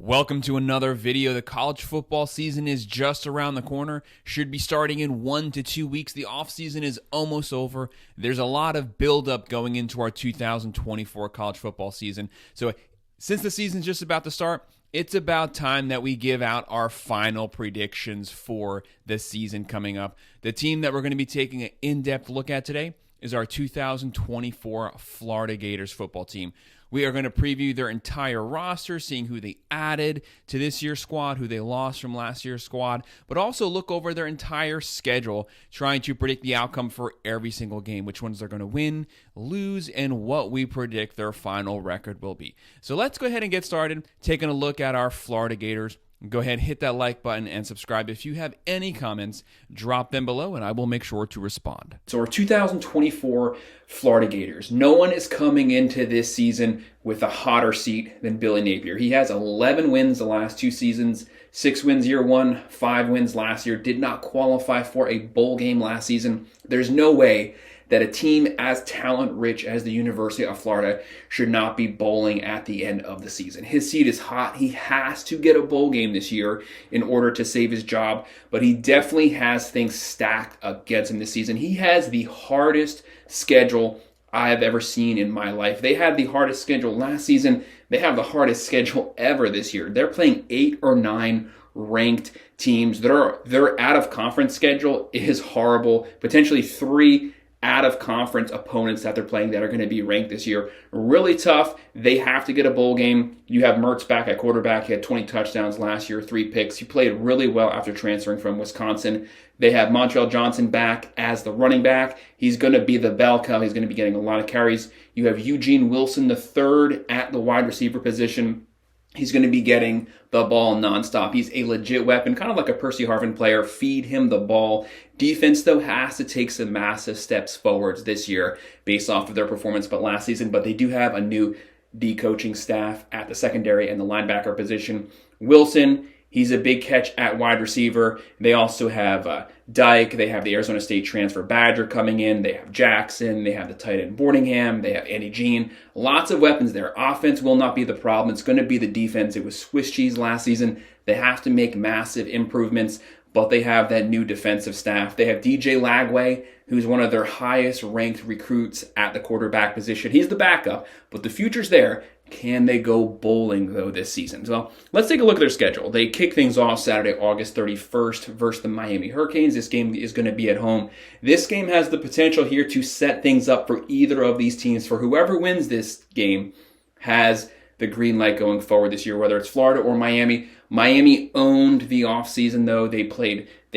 Welcome to another video. The college football season is just around the corner. Should be starting in 1 to 2 weeks. The offseason is almost over. There's a lot of buildup going into our 2024 college football season. So since the season's just about to start, it's about time that we give out our final predictions for the season coming up. The team that we're going to be taking an in-depth look at today is our 2024 Florida Gators football team. We are going to preview their entire roster, seeing who they added to this year's squad, who they lost from last year's squad, but also look over their entire schedule, trying to predict the outcome for every single game, which ones they're going to win, lose, and what we predict their final record will be. So let's go ahead and get started taking a look at our Florida Gators. Go ahead, hit that like button and subscribe. If you have any comments, drop them below and I will make sure to respond. So our 2024 Florida Gators. No one is coming into this season with a hotter seat than Billy Napier. He has 11 wins the last 2 seasons, 6 wins year 1, 5 wins last year. Did not qualify for a bowl game last season. There's no way that a team as talent-rich as the University of Florida should not be bowling at the end of the season. His seat is hot. He has to get a bowl game this year in order to save his job, but he definitely has things stacked against him this season. He has the hardest schedule I have ever seen in my life. They had the hardest schedule last season. They have the hardest schedule ever this year. They're playing 8 or 9 ranked teams. Their out-of-conference schedule is horrible. Potentially 3 out-of-conference opponents that they're playing that are going to be ranked this year. Really tough. They have to get a bowl game. You have Mertz back at quarterback. He had 20 touchdowns last year, 3 picks. He played really well after transferring from Wisconsin. They have Montrell Johnson back as the running back. He's going to be the bell cow. He's going to be getting a lot of carries. You have Eugene Wilson III at the wide receiver position. He's going to be getting the ball nonstop. He's a legit weapon, kind of like a Percy Harvin player. Feed him the ball. Defense, though, has to take some massive steps forwards this year based off of their performance but last season. But they do have a new D-coaching staff at the secondary and the linebacker position. Wilson, he's a big catch at wide receiver. They also have Dyke. They have the Arizona State transfer Badger coming in. They have Jackson. They have the tight end Boardingham. They have Andy Jean. Lots of weapons there. Offense will not be the problem. It's going to be the defense. It was Swiss cheese last season. They have to make massive improvements, but they have that new defensive staff. They have DJ Lagway, who's one of their highest ranked recruits at the quarterback position. He's the backup, but the future's there. Can they go bowling, though, this season? So let's take a look at their schedule. They kick things off Saturday, August 31st versus the Miami Hurricanes. This game is going to be at home. This game has the potential here to set things up for either of these teams. For whoever wins this game has the green light going forward this year, whether it's Florida or Miami. Miami owned the offseason, though. They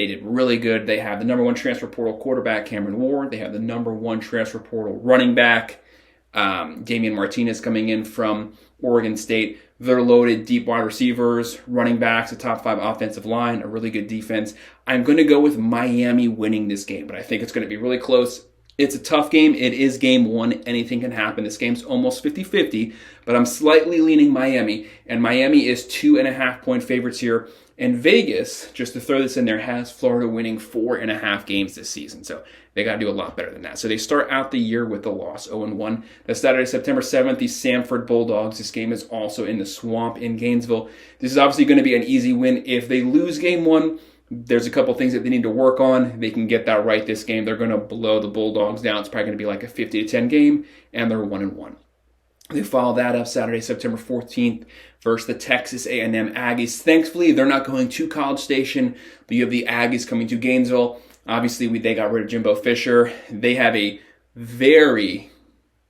did really good. They have the number 1 transfer portal quarterback, Cameron Ward. They have the number 1 transfer portal running back, Damian Martinez, coming in from Oregon State. They're loaded deep wide receivers, running backs, a top 5 offensive line, a really good defense. I'm going to go with Miami winning this game, but I think it's going to be really close. It's a tough game. It is game 1. Anything can happen. This game's almost 50-50, but I'm slightly leaning Miami, and Miami is 2.5-point favorites here. And Vegas, just to throw this in there, has Florida winning 4.5 games this season. So they got to do a lot better than that. So they start out the year with a loss, 0-1. That's Saturday, September 7th, the Samford Bulldogs. This game is also in the Swamp in Gainesville. This is obviously going to be an easy win. If they lose game 1, there's a couple things that they need to work on. They can get that right this game. They're going to blow the Bulldogs down. It's probably going to be like a 50-10 game, and they're 1-1. They follow that up Saturday, September 14th versus the Texas A&M Aggies. Thankfully, they're not going to College Station, but you have the Aggies coming to Gainesville. Obviously, they got rid of Jimbo Fisher. They have a very,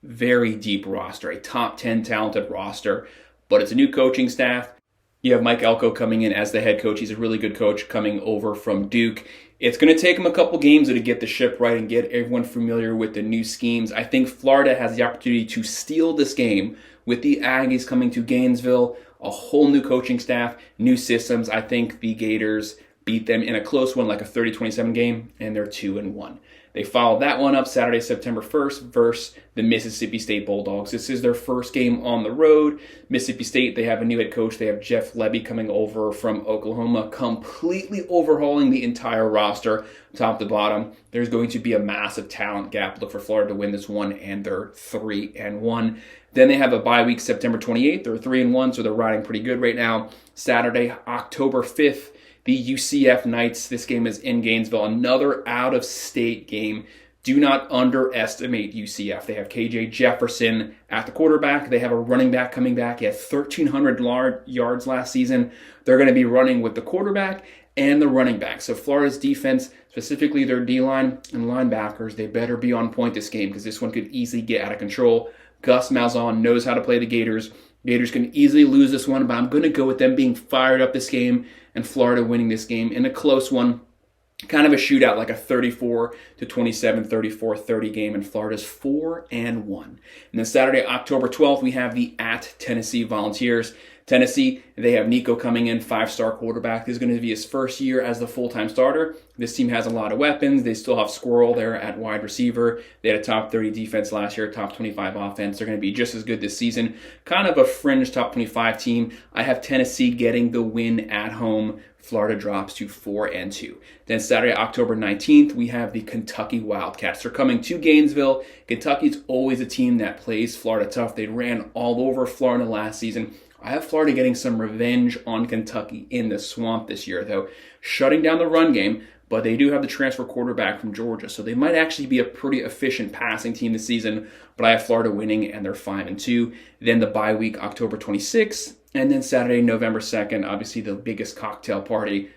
very deep roster, a top 10 talented roster, but it's a new coaching staff. You have Mike Elko coming in as the head coach. He's a really good coach coming over from Duke. It's going to take him a couple games to get the ship right and get everyone familiar with the new schemes. I think Florida has the opportunity to steal this game with the Aggies coming to Gainesville, a whole new coaching staff, new systems. I think the Gators beat them in a close one, like a 30-27 game, and they're 2-1. They followed that one up Saturday, September 1st versus the Mississippi State Bulldogs. This is their first game on the road. Mississippi State, they have a new head coach. They have Jeff Lebby coming over from Oklahoma, completely overhauling the entire roster, top to bottom. There's going to be a massive talent gap. Look for Florida to win this one, and they're 3-1. Then they have a bye week September 28th. They're 3-1, so they're riding pretty good right now. Saturday, October 5th, the UCF Knights. This game is in Gainesville. Another out-of-state game. Do not underestimate UCF. They have KJ Jefferson at the quarterback. They have a running back coming back. He had 1,300 yards last season. They're going to be running with the quarterback and the running back. So Florida's defense, specifically their D-line and linebackers, they better be on point this game because this one could easily get out of control. Gus Malzahn knows how to play the Gators. Gators can easily lose this one, but I'm going to go with them being fired up this game and Florida winning this game in a close one. Kind of a shootout, like a 34-27, 34-30 game, and Florida's 4-1. And then Saturday, October 12th, we have the at Tennessee Volunteers. Tennessee, they have Nico coming in, 5-star quarterback. This is going to be his first year as the full-time starter. This team has a lot of weapons. They still have Squirrel there at wide receiver. They had a top 30 defense last year, top 25 offense. They're going to be just as good this season. Kind of a fringe top 25 team. I have Tennessee getting the win at home. Florida drops to 4-2. Then Saturday, October 19th, we have the Kentucky Wildcats. They're coming to Gainesville. Kentucky's always a team that plays Florida tough. They ran all over Florida last season. I have Florida getting some revenge on Kentucky in the swamp this year, though, shutting down the run game, but they do have the transfer quarterback from Georgia, so they might actually be a pretty efficient passing team this season, but I have Florida winning, and they're 5-2. Then the bye week, October 26th, and then Saturday, November 2nd, obviously the biggest cocktail party,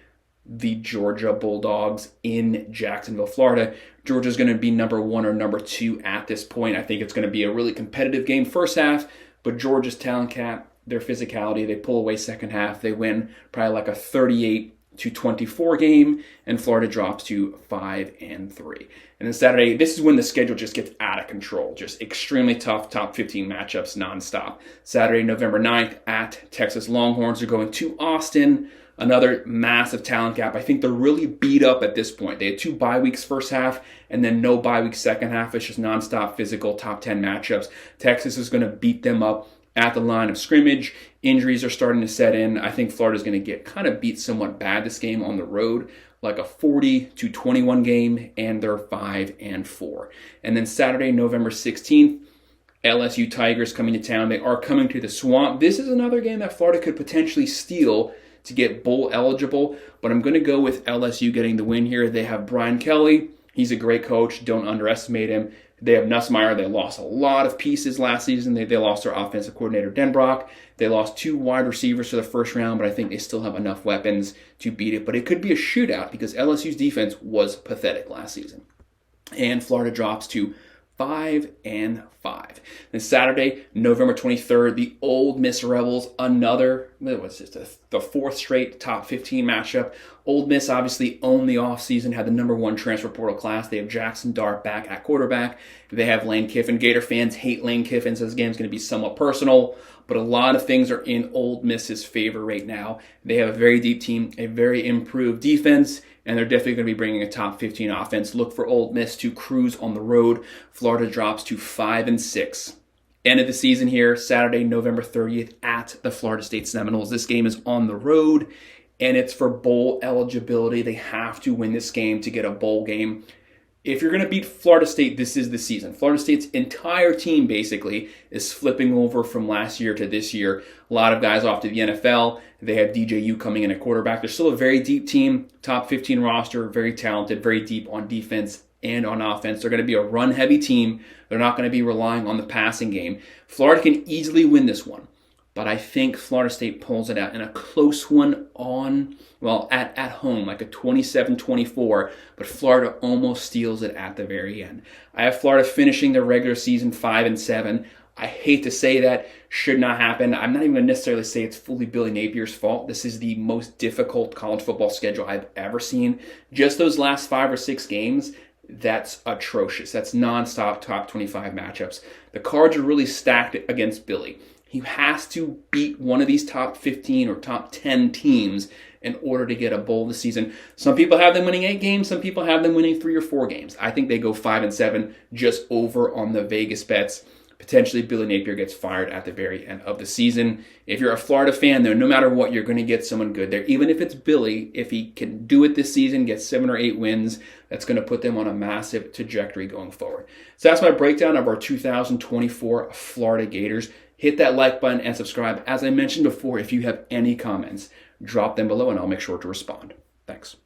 the Georgia Bulldogs in Jacksonville, Florida. Georgia's going to be number 1 or number 2 at this point. I think it's going to be a really competitive game first half, but Georgia's talent cap, their physicality, they pull away second half. They win probably like a 38-24 game, and Florida drops to 5-3. And then Saturday, this is when the schedule just gets out of control. Just extremely tough top 15 matchups nonstop. Saturday, November 9th at Texas Longhorns. They're going to Austin. Another massive talent gap. I think they're really beat up at this point. They had 2 bye weeks first half and then no bye week second half. It's just nonstop physical top 10 matchups. Texas is going to beat them up at the line of scrimmage. Injuries are starting to set in. I think Florida's going to get kind of beat somewhat bad this game on the road, like a 40-21 game, and they're 5-4. And then Saturday, November 16th, LSU Tigers coming to town. They are coming to the Swamp. This is another game that Florida could potentially steal to get bowl eligible, but I'm going to go with LSU getting the win here. They have Brian Kelly. He's a great coach. Don't underestimate him. They have Nussmeier. They lost a lot of pieces last season. They lost their offensive coordinator, Denbrock. They lost 2 wide receivers for the first round, but I think they still have enough weapons to beat it. But it could be a shootout because LSU's defense was pathetic last season. And Florida drops to 5-5. Then Saturday, November 23rd, the Ole Miss Rebels, another, what's this, the 4th straight top 15 matchup. Ole Miss obviously owned the offseason, had the number 1 transfer portal class. They have Jackson Dart back at quarterback. They have Lane Kiffin. Gator fans hate Lane Kiffin, so this game's going to be somewhat personal, but a lot of things are in Ole Miss's favor right now. They have a very deep team, a very improved defense, and they're definitely going to be bringing a top 15 offense. Look for Ole Miss to cruise on the road. Florida drops to 5-6. End of the season here, Saturday, November 30th at the Florida State Seminoles. This game is on the road, and it's for bowl eligibility. They have to win this game to get a bowl game. If you're going to beat Florida State, this is the season. Florida State's entire team basically is flipping over from last year to this year. A lot of guys off to the NFL. They have DJU coming in at quarterback. They're still a very deep team, top 15 roster, very talented, very deep on defense and on offense. They're going to be a run-heavy team. They're not going to be relying on the passing game. Florida can easily win this one, but I think Florida State pulls it out in a close one at home, like a 27-24, but Florida almost steals it at the very end. I have Florida finishing their regular season 5-7. I hate to say that, should not happen. I'm not even going to necessarily say it's fully Billy Napier's fault. This is the most difficult college football schedule I've ever seen. Just those last 5 or 6 games, that's atrocious. That's nonstop top 25 matchups. The cards are really stacked against Billy. He has to beat one of these top 15 or top 10 teams in order to get a bowl this season. Some people have them winning 8 games. Some people have them winning 3 or 4 games. I think they go 5-7, just over on the Vegas bets. potentially Billy Napier gets fired at the very end of the season. If you're a Florida fan, though, no matter what, you're going to get someone good there. Even if it's Billy, if he can do it this season, get 7 or 8 wins, that's going to put them on a massive trajectory going forward. So that's my breakdown of our 2024 Florida Gators. Hit that like button and subscribe. As I mentioned before, if you have any comments, drop them below and I'll make sure to respond. Thanks.